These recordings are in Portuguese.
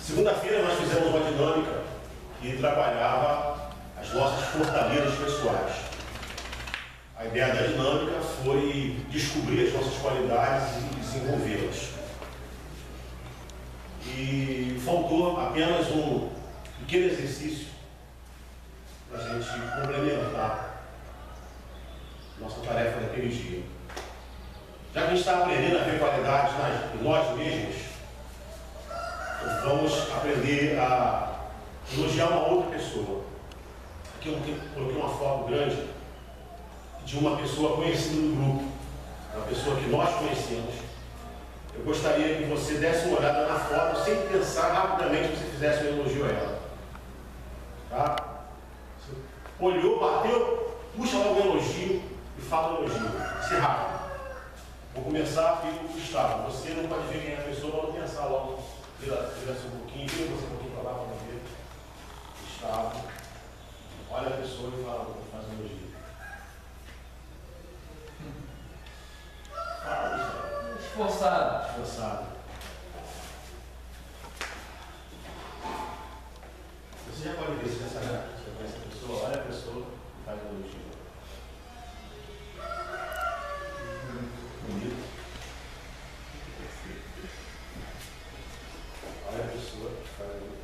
Segunda-feira nós fizemos uma dinâmica que trabalhava as nossas fortalezas pessoais. A ideia da dinâmica foi descobrir as nossas qualidades e desenvolvê-las. E faltou apenas um pequeno exercício para a gente complementar nossa tarefa daquele dia. Já que a gente está aprendendo a ver qualidades em nós mesmos, vamos aprender a elogiar uma outra pessoa. Aqui eu coloquei uma foto grande de uma pessoa conhecida do grupo, uma pessoa que nós conhecemos. Eu gostaria que você desse uma olhada na foto, sem pensar rapidamente que você fizesse um elogio a ela. Tá? Você olhou, bateu, puxa logo um elogio e fala um elogio. Se rápido. Vou começar pelo Gustavo. Você não pode ver quem é a pessoa, mas não pensar logo. Vira-se um pouquinho, vira você um pouquinho para lá para ver. Gustavo. Olha a pessoa e faz um elogio. Fala, Gustavo. Esforçado. Esforçado. Você já pode ver se você conhece a pessoa, olha a pessoa e faz um elogio. Bonito. Olha a pessoa que faz um elogio.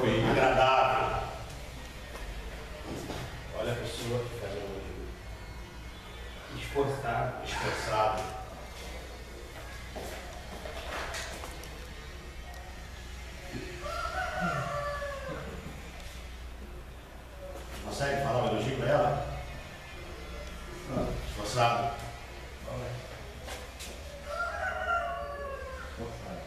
Bem agradável. Olha a pessoa que faz um elogio. Esforçado. Esforçado. Consegue falar um elogio para ela? Esforçado. Esforçado.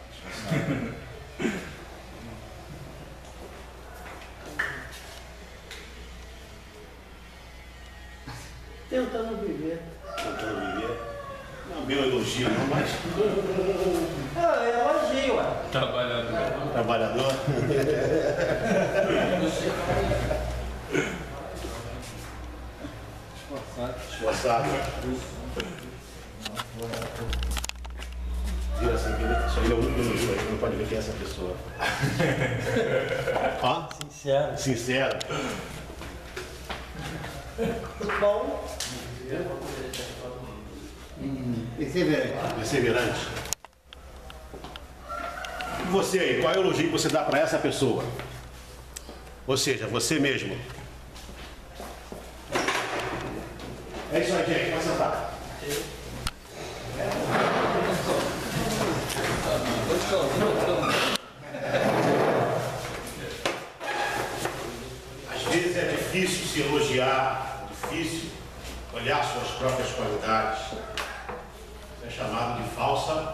Tentando viver. Tentando viver. Não é meu elogio, não, mas. É elogio, ué. Trabalhador. Trabalhador. Esforçado. Vira assim, só ele é o único elogio aí, não pode ver quem é essa pessoa. Ó. Sincero. Sincero. Bom. Perseverante. Perseverante. E você aí, qual é o elogio que você dá para essa pessoa? Ou seja, você mesmo. É isso aí, gente. Pode sentar. Às vezes é difícil se elogiar, é difícil olhar suas próprias qualidades. Isso é chamado de falsa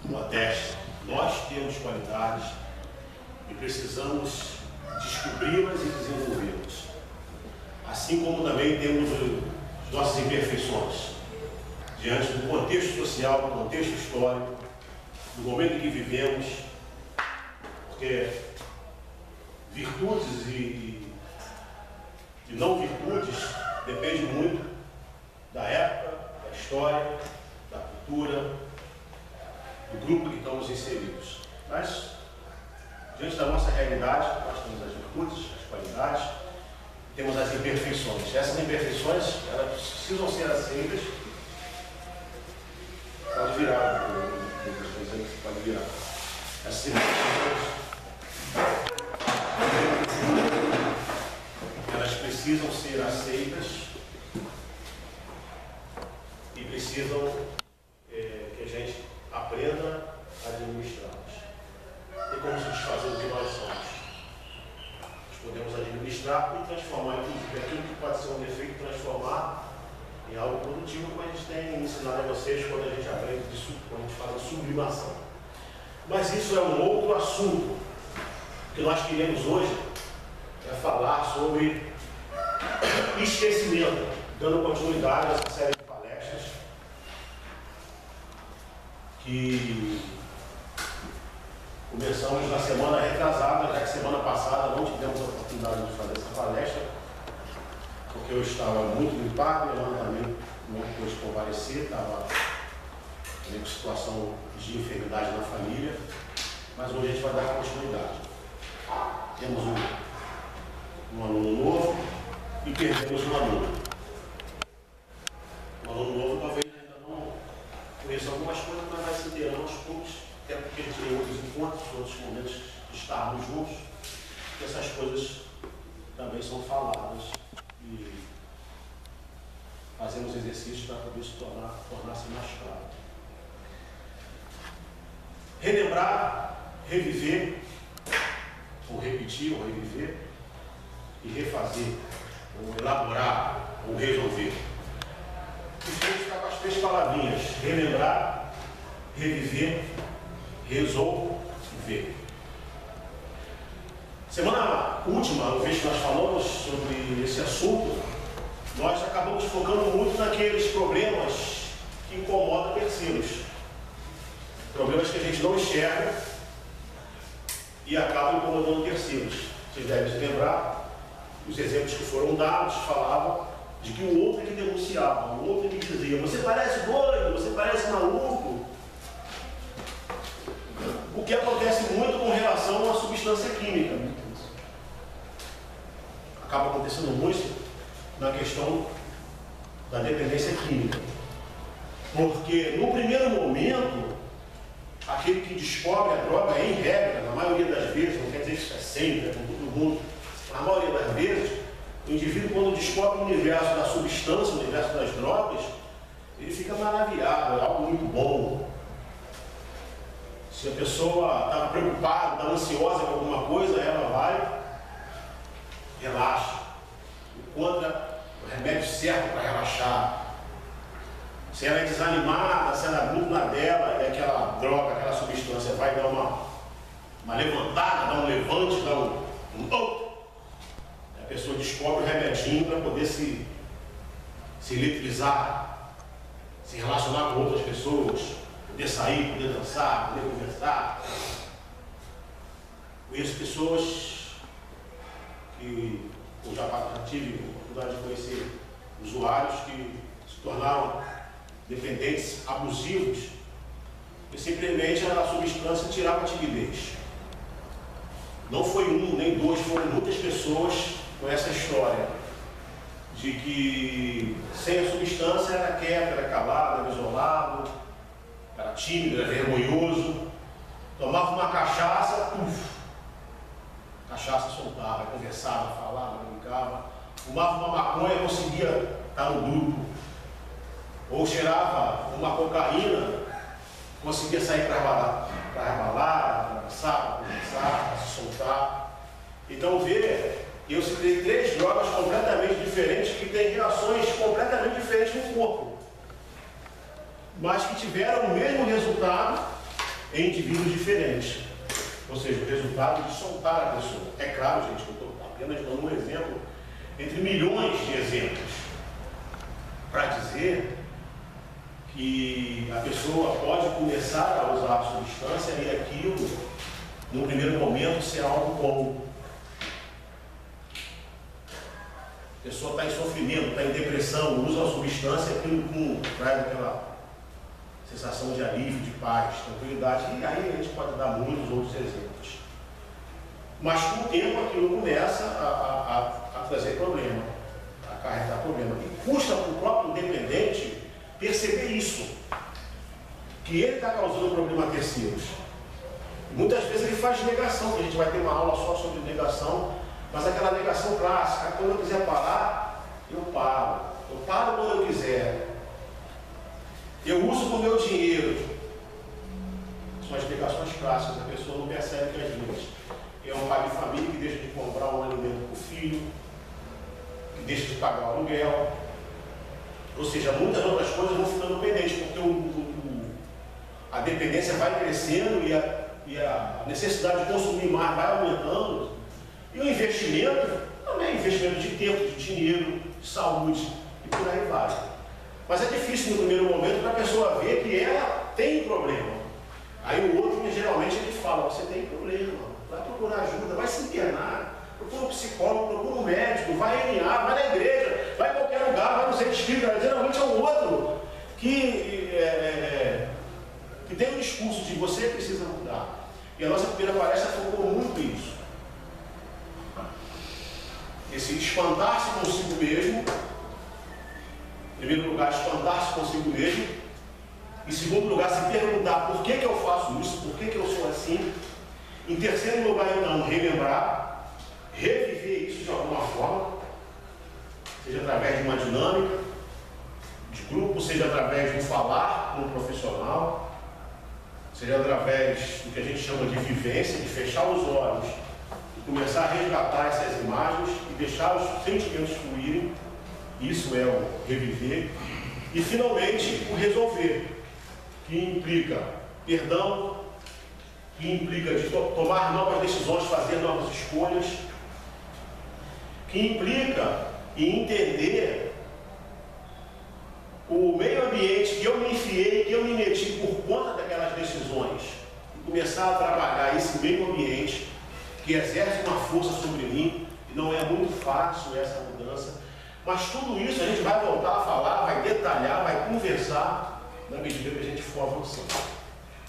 modéstia. Nós temos qualidades e precisamos descobri-las e desenvolvê-las. Assim como também temos as nossas imperfeições. Diante do contexto social, do contexto histórico, do momento em que vivemos, porque virtudes e não virtudes depende muito da época, da história, da cultura, do grupo que estamos inseridos. Mas, diante da nossa realidade, nós temos as virtudes, as qualidades, temos as imperfeições. Essas imperfeições, elas precisam ser aceitas. Pode virar, pode virar. Essas imperfeições, elas precisam ser aceitas e precisam que a gente aprenda a administrá-las. Tem como se desfazer do que nós somos. Nós podemos administrar e transformar, inclusive, aquilo que pode ser um defeito, transformar em algo produtivo, como a gente tem ensinado a vocês quando a gente aprende disso, quando a gente fala de sublimação. Mas isso é um outro assunto. O que nós queremos hoje é falar sobre esquecimento, dando continuidade a essa série de palestras que começamos na semana retrasada, já que semana passada não tivemos a oportunidade de fazer essa palestra, porque eu estava muito gripado, e a Ana também não pôde comparecer, estava com situação de enfermidade na família, mas hoje a gente vai dar continuidade. Temos um aluno novo e perdemos um aluno. O aluno novo talvez ainda não conheça algumas coisas, mas vai se inteirando aos poucos, até porque ele tem outros encontros, outros momentos de estarmos juntos, que essas coisas também são faladas e fazemos exercícios para poder se tornar-se mais claro. Relembrar, reviver, ou repetir, ou reviver, e refazer, ou elaborar, ou resolver. Os três ficam com as três palavrinhas: relembrar, reviver, resolver. Semana última, uma vez que nós falamos sobre esse assunto, nós acabamos focando muito naqueles problemas que incomodam terceiros. Problemas que a gente não enxerga e acabam incomodando terceiros. Vocês devem se lembrar, os exemplos que foram dados falavam de que o outro é que denunciava, o outro é que dizia: você parece doido, você parece maluco. O que acontece muito com relação à substância química. Acaba acontecendo muito na questão da dependência química. Porque no primeiro momento, aquele que descobre a droga, em regra, na maioria das vezes, não quer dizer que isso é sempre, é com todo mundo, na maioria das vezes, o indivíduo, quando descobre o universo da substância, o universo das drogas, ele fica maravilhado, é algo muito bom. Se a pessoa está preocupada, está ansiosa com alguma coisa, ela vai, relaxa, encontra o remédio certo para relaxar. Se ela é desanimada, se ela é muito na dela, e aquela droga, aquela substância vai dar uma levantada, dar um levante, dar um a pessoa descobre o remedinho para poder se eletrizar, se relacionar com outras pessoas, poder sair, poder dançar, poder conversar. Conheço pessoas que eu já tive a oportunidade de conhecer usuários que se tornaram dependentes abusivos e simplesmente a substância tirava a timidez. Não foi um, nem dois, foram muitas pessoas com essa história de que sem a substância era quieto, era calado, era isolado, era tímido, era vergonhoso. Tomava uma cachaça, cachaça soltava, conversava, falava, brincava. Fumava uma maconha, conseguia estar no grupo. Ou cheirava uma cocaína, conseguia sair para rebalar, para dançar, para conversar, para se soltar. Então eu citei três drogas completamente diferentes que têm reações completamente diferentes no corpo, mas que tiveram o mesmo resultado em indivíduos diferentes. Ou seja, o resultado de soltar a pessoa. É claro, gente, que eu estou apenas dando um exemplo entre milhões de exemplos para dizer que a pessoa pode começar a usar a substância e aquilo, no primeiro momento, ser algo bom. A pessoa está em sofrimento, está em depressão, usa a substância, aquilo traz aquela sensação de alívio, de paz, tranquilidade. E aí a gente pode dar muitos outros exemplos. Mas com o tempo aquilo começa a trazer problema, a acarretar problema. E custa para o próprio dependente perceber isso, que ele está causando problema a terceiros. Muitas vezes ele faz negação, que a gente vai ter uma aula só sobre negação, mas aquela negação clássica: quando eu quiser parar, eu paro. Eu paro quando eu quiser. Eu uso com o meu dinheiro. São as negações clássicas, a pessoa não percebe que às vezes é um pai de família que deixa de comprar um alimento para o filho, que deixa de pagar o aluguel. Ou seja, muitas outras coisas vão ficando pendentes, porque a dependência vai crescendo e a necessidade de consumir mais vai aumentando. E o investimento também é investimento de tempo, de dinheiro, de saúde, e por aí vai. Mas é difícil no primeiro momento para a pessoa ver que ela tem problema. Aí o outro, geralmente, ele fala: você tem problema, vai procurar ajuda, vai se internar, procura um psicólogo, procura um médico, vai em AA, vai na igreja, vai em qualquer lugar, vai no centro espírita. Geralmente é o outro que E tem um discurso de você precisa mudar. E a nossa primeira palestra focou muito nisso. Esse espantar-se consigo mesmo. Em primeiro lugar, espantar-se consigo mesmo. Em segundo lugar, se perguntar por que eu faço isso, por que eu sou assim. Em terceiro lugar, então, relembrar, reviver isso de alguma forma, seja através de uma dinâmica de grupo, seja através de um falar com um profissional, seja através do que a gente chama de vivência, de fechar os olhos e começar a resgatar essas imagens e deixar os sentimentos fluírem. Isso é o reviver. E, finalmente, o resolver, que implica perdão, que implica de tomar novas decisões, fazer novas escolhas, que implica em entender o meio ambiente que eu me enfiei, que eu me meti por conta daquelas decisões, e começar a trabalhar esse meio ambiente que exerce uma força sobre mim, e não é muito fácil essa mudança, mas tudo isso a gente vai voltar a falar, vai detalhar, vai conversar na medida que a gente for avançando.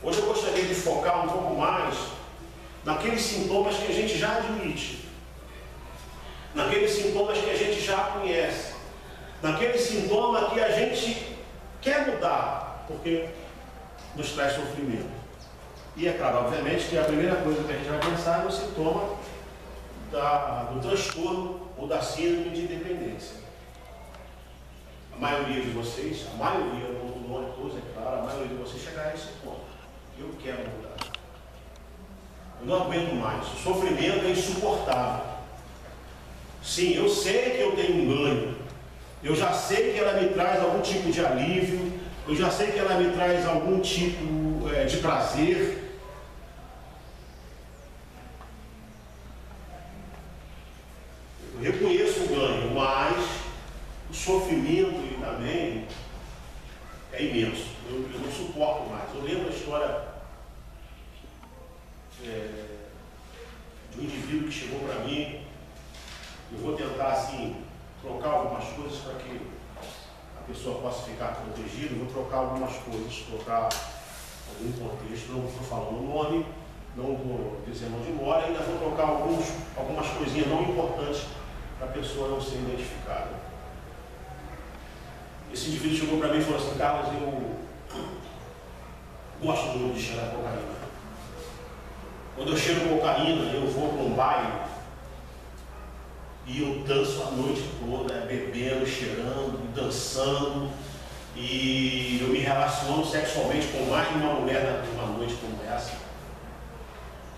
Hoje eu gostaria de focar um pouco mais naqueles sintomas que a gente já admite, naqueles sintomas que a gente já conhece, naquele sintoma que a gente quer mudar, porque nos traz sofrimento. E é claro, obviamente, que a primeira coisa que a gente vai pensar é no sintoma do transtorno ou da síndrome de dependência. A maioria de vocês, a maioria, não é todos, é claro, a maioria de vocês chegará a esse ponto. Eu quero mudar. Eu não aguento mais. O sofrimento é insuportável. Sim, eu sei que eu tenho um ganho. Eu já sei que ela me traz algum tipo de alívio. Eu já sei que ela me traz algum tipo de prazer. Eu reconheço o ganho, mas o sofrimento também é imenso. Eu não suporto mais. Eu lembro a história de um indivíduo que chegou para mim. Eu vou tentar, assim, trocar algumas coisas para que a pessoa possa ficar protegida. Eu vou trocar algumas coisas, trocar algum contexto. Não estou falando o nome, não vou dizer onde mora, ainda vou trocar algumas coisinhas não importantes para a pessoa não ser identificada. Esse indivíduo chegou para mim e falou assim: Carlos, eu gosto muito de cheirar cocaína. Quando eu cheiro cocaína, eu vou para um baile e eu danço a noite toda, bebendo, cheirando, dançando, e eu me relaciono sexualmente com mais de uma mulher numa noite como essa.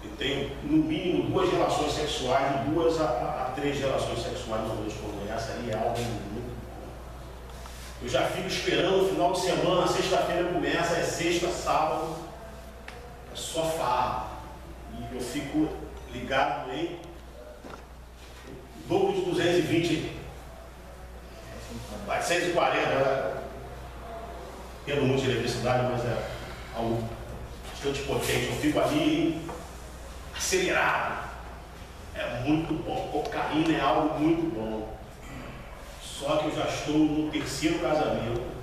Eu tenho, no mínimo, 2 relações sexuais, de 2 a 3 relações sexuais numa noite como essa, e é algo muito bom. Eu já fico esperando o final de semana, sexta-feira começa, é sexta, sábado, é só farra. E eu fico ligado em dobro de 220, vai 140, tendo muita eletricidade, mas é algo bastante potente. Eu fico ali acelerado. É muito bom. Cocaína é algo muito bom. Só que eu já estou no 3º casamento.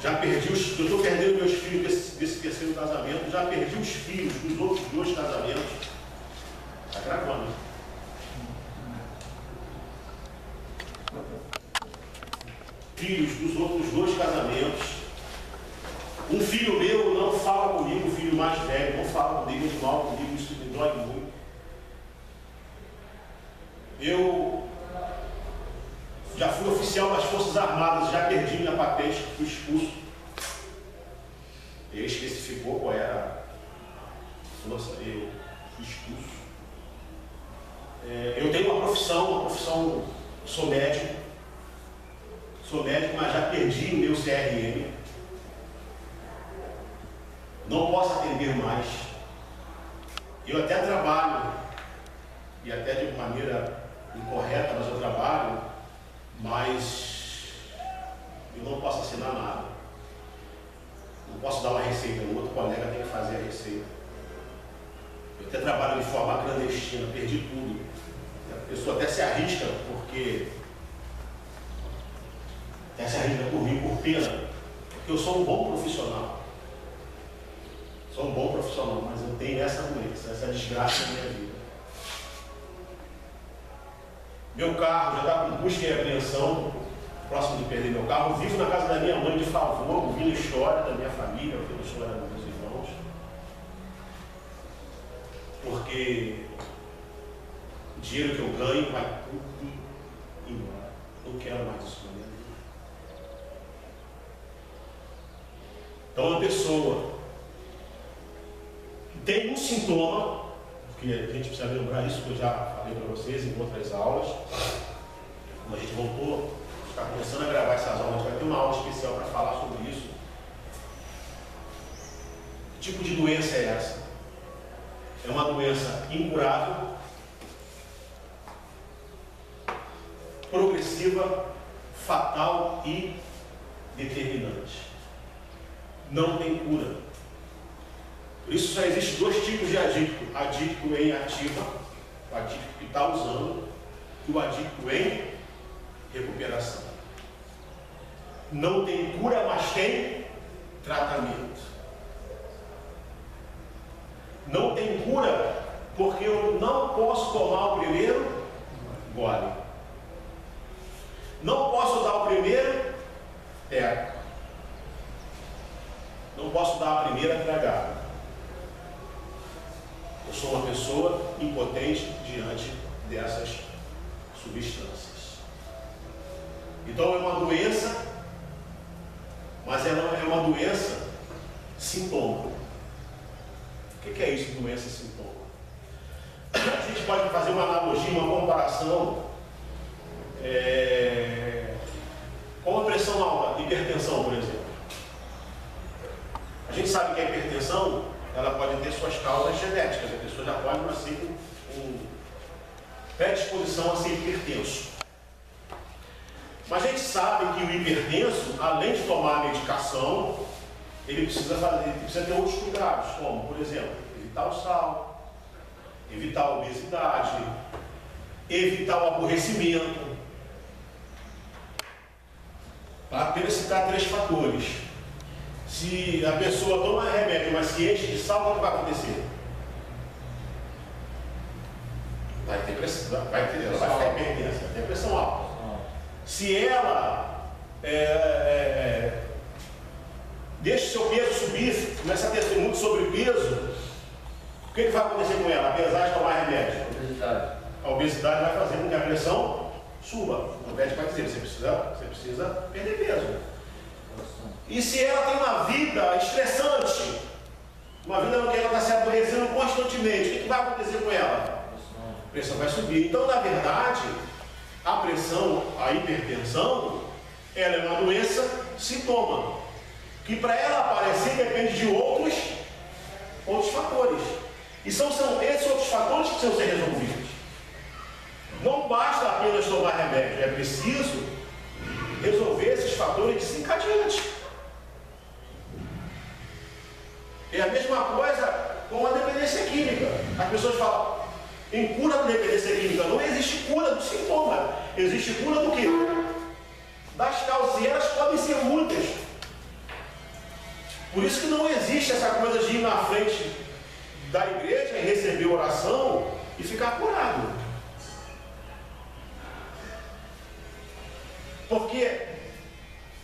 Já perdi eu estou perdendo meus filhos desse 3º casamento. Já perdi os filhos dos outros 2 casamentos. Está gravando. Filhos dos outros 2 casamentos. Um filho meu não fala comigo, o filho mais velho não fala comigo, ele mal comigo, isso me dói muito. Eu já fui oficial das Forças Armadas, já perdi minha patente, fui expulso. Ele especificou qual era a força, eu fui expulso. Eu tenho uma profissão, sou médico, mas já perdi o meu CRM. Não posso atender mais. Eu até trabalho, e até de maneira incorreta, mas eu trabalho, mas eu não posso assinar nada. Não posso dar uma receita, o outro colega tem que fazer a receita. Eu até trabalho de forma clandestina, perdi tudo. A pessoa até se arrisca, até se arrisca por mim, por pena. Porque Porque eu sou um bom profissional. Sou um bom profissional, mas eu tenho essa doença, essa desgraça na minha vida. Meu carro já está com busca e apreensão, próximo de perder meu carro. Eu vivo na casa da minha mãe de favor, ouvindo história da minha família, ouvindo história dos meus irmãos. Porque o dinheiro que eu ganho vai tudo embora. Não quero mais isso na minha vida. Então, uma pessoa que tem um sintoma, porque a gente precisa lembrar isso que eu já falei para vocês em outras aulas, quando a gente voltou, está começando a gravar essas aulas, vai ter uma aula especial para falar sobre isso. Que tipo de doença é essa? É uma doença incurável, progressiva, fatal e determinante. Não tem cura. Por isso só existem dois tipos de adicto: adicto em ativa, o adicto que está usando, e o adicto em recuperação. Não tem cura, mas tem tratamento. Não tem cura porque eu não posso tomar o primeiro gole. Não posso dar o primeiro teco. Não posso dar a primeira tragada. Eu sou uma pessoa impotente diante dessas substâncias. Então é uma doença, mas ela é uma doença sintoma. O que é isso, doença sintoma? A gente pode fazer uma analogia, uma comparação com a pressão alta, hipertensão, por exemplo. A gente sabe que a hipertensão, ela pode ter suas causas genéticas. A pessoa já pode nascer com predisposição a ser hipertenso. Mas a gente sabe que o hipertenso, além de tomar a medicação, ele precisa ter outros cuidados, como, por exemplo, evitar o sal, evitar a obesidade, evitar o aborrecimento. Para apenas citar 3 fatores. Se a pessoa toma remédio, mas se enche de sal, o que vai acontecer? Vai ter pressão, ela vai ficar hipertensa, vai ter pressão alta. Se ela deixa o seu peso subir, começa a ter muito sobrepeso, o que vai acontecer com ela, apesar de tomar remédio? Obesidade. A obesidade vai fazer com que a pressão suba. O médico vai dizer, você precisa perder peso. E se ela tem uma vida estressante, uma vida em que ela está se aborrecendo constantemente, o que vai acontecer com ela? A pressão vai subir. Então, na verdade, a pressão, a hipertensão, ela é uma doença sintoma, que para ela aparecer depende de outros fatores. E são esses outros fatores que precisam ser resolvidos. Não basta apenas tomar remédio, é preciso resolver esses fatores desencadeantes. É a mesma coisa com a dependência química. As pessoas falam, em cura da dependência química, não existe cura do sintoma. Existe cura do quê? Das causas, e elas podem ser muitas. Por isso que não existe essa coisa de ir na frente da igreja e receber oração e ficar curado. Porque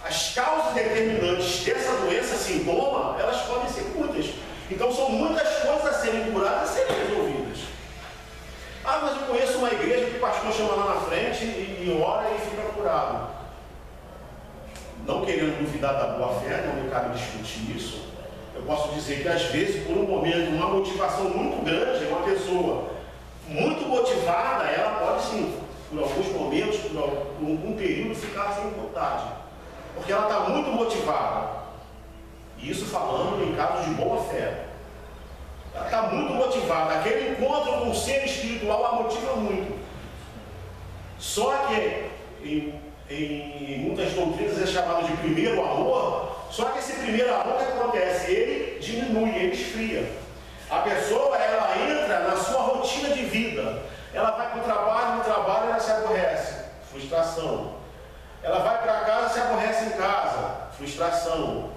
as causas determinantes dessa doença sintoma, elas podem ser muitas. Então são muitas coisas a serem curadas, a serem resolvidas. Ah, mas eu conheço uma igreja que o pastor chama lá na frente e ora e fica curado. Não querendo duvidar da boa fé, não me cabe discutir isso. Eu posso dizer que às vezes, por um momento, uma motivação muito grande, uma pessoa muito motivada, ela pode sim, por alguns momentos, por algum período, ficar sem vontade. Porque ela está muito motivada. E isso falando em casos de boa fé. Ela está muito motivada. Aquele encontro com o ser espiritual a motiva muito. Só que em muitas doutrinas é chamado de primeiro amor. Só que esse primeiro amor, o que acontece? Ele diminui, ele esfria. A pessoa, ela entra na sua rotina de vida. Ela vai para o trabalho, no trabalho ela se aborrece. Frustração. Ela vai para casa, se aborrece em casa. frustração,